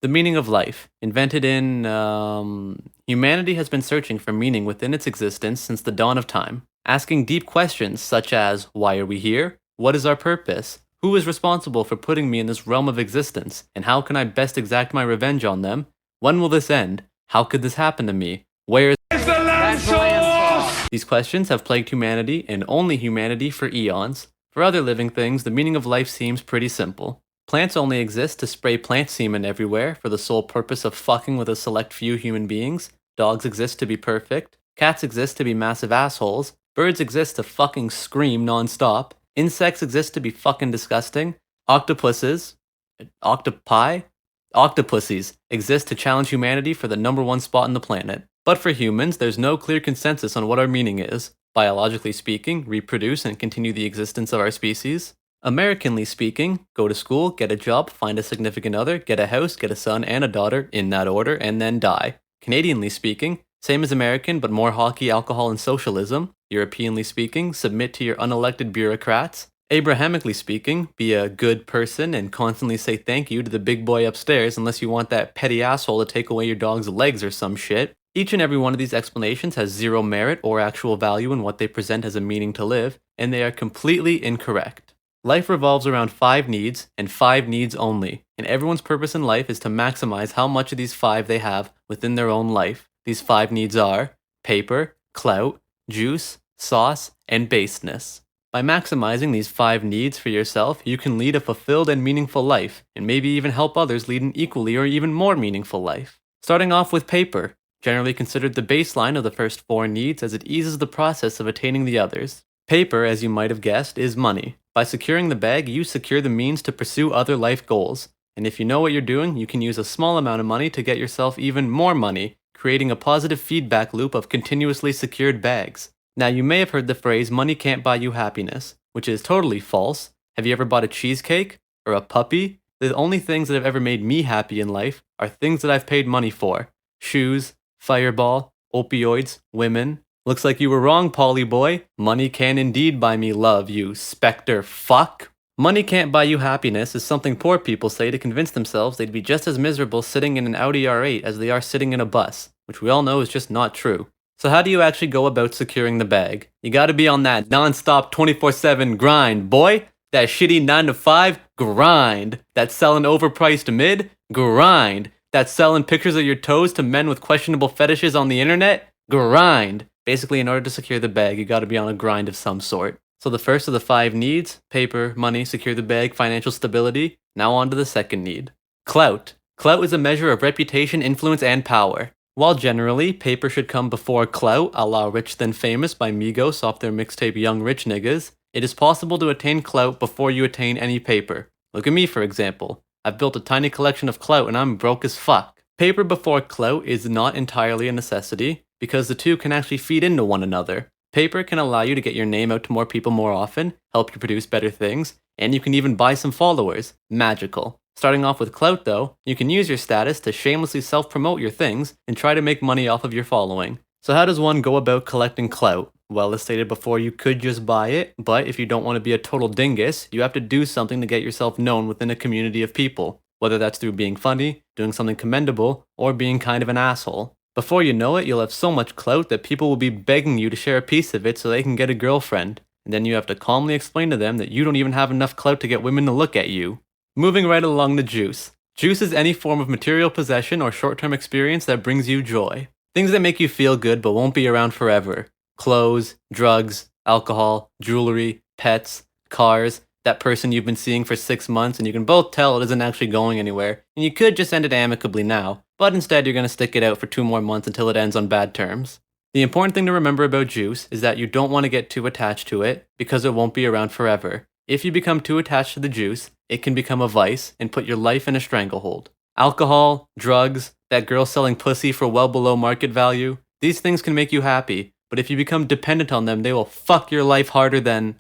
The meaning of life. Invented in. Humanity has been searching for meaning within its existence since the dawn of time, asking deep questions such as why are we here? What is our purpose? Who is responsible for putting me in this realm of existence? And how can I best exact my revenge on them? When will this end? How could this happen to me? Where is It's the lamb sauce! These questions have plagued humanity and only humanity for eons. For other living things, the meaning of life seems pretty simple. Plants only exist to spray plant semen everywhere for the sole purpose of fucking with a select few human beings. Dogs exist to be perfect. Cats exist to be massive assholes. Birds exist to fucking scream nonstop. Insects exist to be fucking disgusting. Octopuses, octopi, octopussies exist to challenge humanity for the #1 spot on the planet. But for humans, there's no clear consensus on what our meaning is. Biologically speaking, reproduce and continue the existence of our species. Americanly speaking, go to school, get a job, find a significant other, get a house, get a son and a daughter, in that order, and then die. Canadianly speaking, same as American, but more hockey, alcohol, and socialism. Europeanly speaking, submit to your unelected bureaucrats. Abrahamically speaking, be a good person and constantly say thank you to the big boy upstairs unless you want that petty asshole to take away your dog's legs or some shit. Each and every one of these explanations has zero merit or actual value in what they present as a meaning to live, and they are completely incorrect. Life revolves around 5 needs, and 5 needs only, and everyone's purpose in life is to maximize how much of these 5 they have within their own life. These 5 needs are paper, clout, juice, sauce, and baseness. By maximizing these 5 needs for yourself, you can lead a fulfilled and meaningful life, and maybe even help others lead an equally or even more meaningful life. Starting off with paper, generally considered the baseline of the first 4 needs as it eases the process of attaining the others. Paper, as you might have guessed, is money. By securing the bag, you secure the means to pursue other life goals. And if you know what you're doing, you can use a small amount of money to get yourself even more money, creating a positive feedback loop of continuously secured bags. Now, you may have heard the phrase, money can't buy you happiness, which is totally false. Have you ever bought a cheesecake? Or a puppy? The only things that have ever made me happy in life are things that I've paid money for. Shoes, Fireball, opioids, women. Looks like you were wrong, Polly boy. Money can indeed buy me love, you specter fuck. Money can't buy you happiness is something poor people say to convince themselves they'd be just as miserable sitting in an Audi R8 as they are sitting in a bus, which we all know is just not true. So how do you actually go about securing the bag? You gotta be on that non-stop 24/7 grind, boy. That shitty 9 to 5 grind. That selling overpriced mid grind. That selling pictures of your toes to men with questionable fetishes on the internet? Grind. Basically, in order to secure the bag, you gotta be on a grind of some sort. So the first of the 5 needs, paper, money, secure the bag, financial stability. Now on to the second need. Clout. Clout is a measure of reputation, influence, and power. While generally, paper should come before clout, a la Rich Then Famous by Migos off their mixtape Young Rich Niggas, it is possible to attain clout before you attain any paper. Look at me, for example. I've built a tiny collection of clout and I'm broke as fuck. Paper before clout is not entirely a necessity, because the two can actually feed into one another. Paper can allow you to get your name out to more people more often, help you produce better things, and you can even buy some followers. Magical. Starting off with clout though, you can use your status to shamelessly self-promote your things and try to make money off of your following. So how does one go about collecting clout? Well, as stated before, you could just buy it, but if you don't want to be a total dingus, you have to do something to get yourself known within a community of people. Whether that's through being funny, doing something commendable, or being kind of an asshole. Before you know it, you'll have so much clout that people will be begging you to share a piece of it so they can get a girlfriend. And then you have to calmly explain to them that you don't even have enough clout to get women to look at you. Moving right along to juice. Juice is any form of material possession or short-term experience that brings you joy. Things that make you feel good but won't be around forever. Clothes, drugs, alcohol, jewelry, pets, cars, that person you've been seeing for 6 months and you can both tell it isn't actually going anywhere, and you could just end it amicably now, but instead you're going to stick it out for 2 more months until it ends on bad terms. The important thing to remember about juice is that you don't want to get too attached to it, because it won't be around forever. If you become too attached to the juice, it can become a vice and put your life in a stranglehold. Alcohol, drugs, that girl selling pussy for well below market value, these things can make you happy, but if you become dependent on them, they will fuck your life harder than,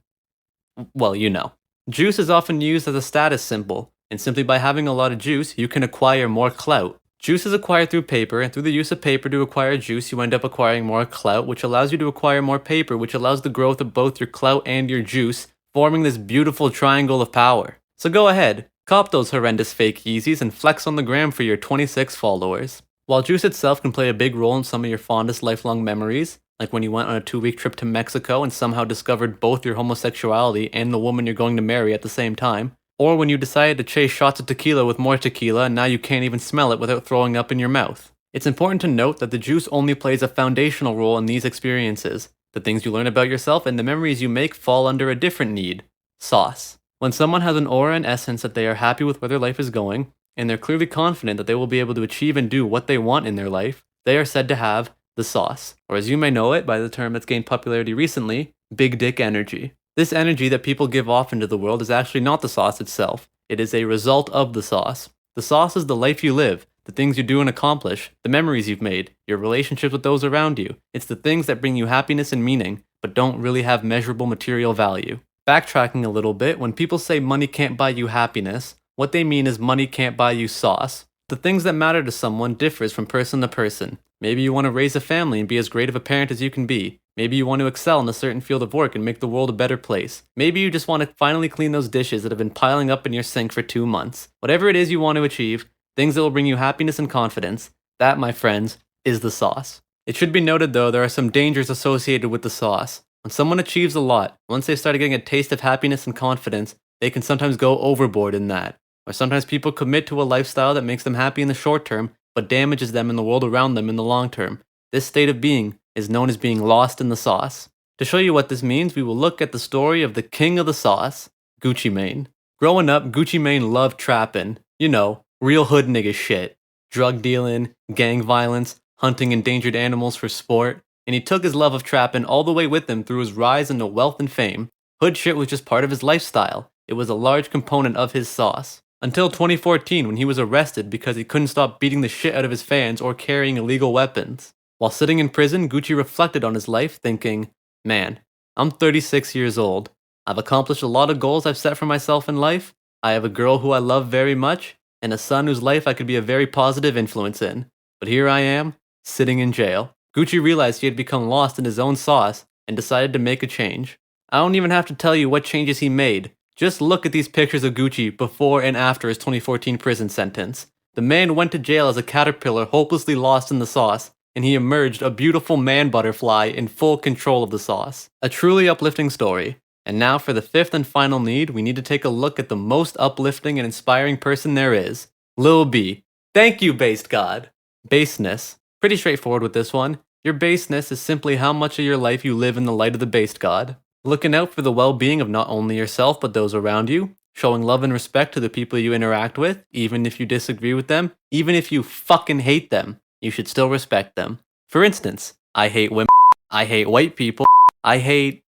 well, you know. Juice is often used as a status symbol, and simply by having a lot of juice, you can acquire more clout. Juice is acquired through paper, and through the use of paper to acquire juice, you end up acquiring more clout, which allows you to acquire more paper, which allows the growth of both your clout and your juice, forming this beautiful triangle of power. So go ahead, Cop those horrendous fake Yeezys and flex on the gram for your 26 followers. While juice itself can play a big role in some of your fondest lifelong memories, like when you went on a 2-week trip to Mexico and somehow discovered both your homosexuality and the woman you're going to marry at the same time, or when you decided to chase shots of tequila with more tequila and now you can't even smell it without throwing up in your mouth. It's important to note that the juice only plays a foundational role in these experiences. The things you learn about yourself and the memories you make fall under a different need: sauce. When someone has an aura and essence that they are happy with where their life is going, and they're clearly confident that they will be able to achieve and do what they want in their life, they are said to have the sauce, or as you may know it by the term that's gained popularity recently, big dick energy. This energy that people give off into the world is actually not the sauce itself. It is a result of the sauce. The sauce is the life you live, the things you do and accomplish, the memories you've made, your relationships with those around you. It's the things that bring you happiness and meaning, but don't really have measurable material value. Backtracking a little bit, when people say money can't buy you happiness, what they mean is money can't buy you sauce. The things that matter to someone differs from person to person. Maybe you want to raise a family and be as great of a parent as you can be. Maybe you want to excel in a certain field of work and make the world a better place. Maybe you just want to finally clean those dishes that have been piling up in your sink for 2 months. Whatever it is you want to achieve, things that will bring you happiness and confidence, that, my friends, is the sauce. It should be noted though, there are some dangers associated with the sauce. When someone achieves a lot, once they start getting a taste of happiness and confidence, they can sometimes go overboard in that. Or sometimes people commit to a lifestyle that makes them happy in the short term, but damages them and the world around them in the long term. This state of being is known as being lost in the sauce. To show you what this means, we will look at the story of the king of the sauce, Gucci Mane. Growing up, Gucci Mane loved trapping. You know, real hood nigga shit. Drug dealing, gang violence, hunting endangered animals for sport. And he took his love of trapping all the way with him through his rise into wealth and fame. Hood shit was just part of his lifestyle. It was a large component of his sauce. Until 2014, when he was arrested because he couldn't stop beating the shit out of his fans or carrying illegal weapons. While sitting in prison, Gucci reflected on his life, thinking, man, I'm 36 years old. I've accomplished a lot of goals I've set for myself in life. I have a girl who I love very much, and a son whose life I could be a very positive influence in. But here I am, sitting in jail. Gucci realized he had become lost in his own sauce and decided to make a change. I don't even have to tell you what changes he made. Just look at these pictures of Gucci before and after his 2014 prison sentence. The man went to jail as a caterpillar hopelessly lost in the sauce, and he emerged a beautiful man butterfly in full control of the sauce. A truly uplifting story. And now for the fifth and final need, we need to take a look at the most uplifting and inspiring person there is, Lil B. Thank you, based god. Baseness. Pretty straightforward with this one. Your baseness is simply how much of your life you live in the light of the based god. Looking out for the well-being of not only yourself but those around you. Showing love and respect to the people you interact with, even if you disagree with them, even if you fucking hate them. You should still respect them. For instance, I hate women, I hate white people, I hate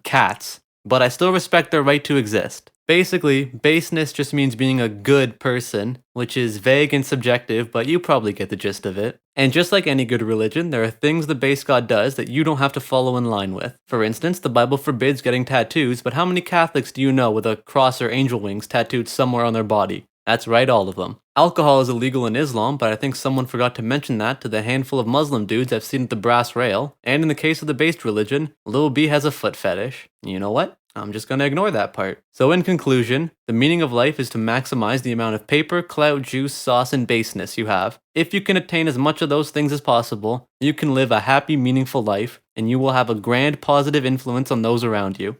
cats, but I still respect their right to exist. Basically, baseness just means being a good person, which is vague and subjective, but you probably get the gist of it. And just like any good religion, there are things the base god does that you don't have to follow in line with. For instance, the Bible forbids getting tattoos, but how many Catholics do you know with a cross or angel wings tattooed somewhere on their body? That's right, all of them. Alcohol is illegal in Islam, but I think someone forgot to mention that to the handful of Muslim dudes I've seen at the brass rail. And in the case of the based religion, Lil B has a foot fetish. You know what? I'm just gonna ignore that part. So in conclusion, the meaning of life is to maximize the amount of paper, clout, juice, sauce, and baseness you have. If you can attain as much of those things as possible, you can live a happy, meaningful life, and you will have a grand, positive influence on those around you.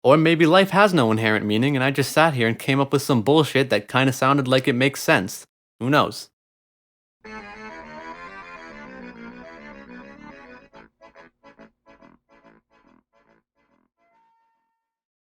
Or maybe life has no inherent meaning and I just sat here and came up with some bullshit that kinda sounded like it makes sense. Who knows?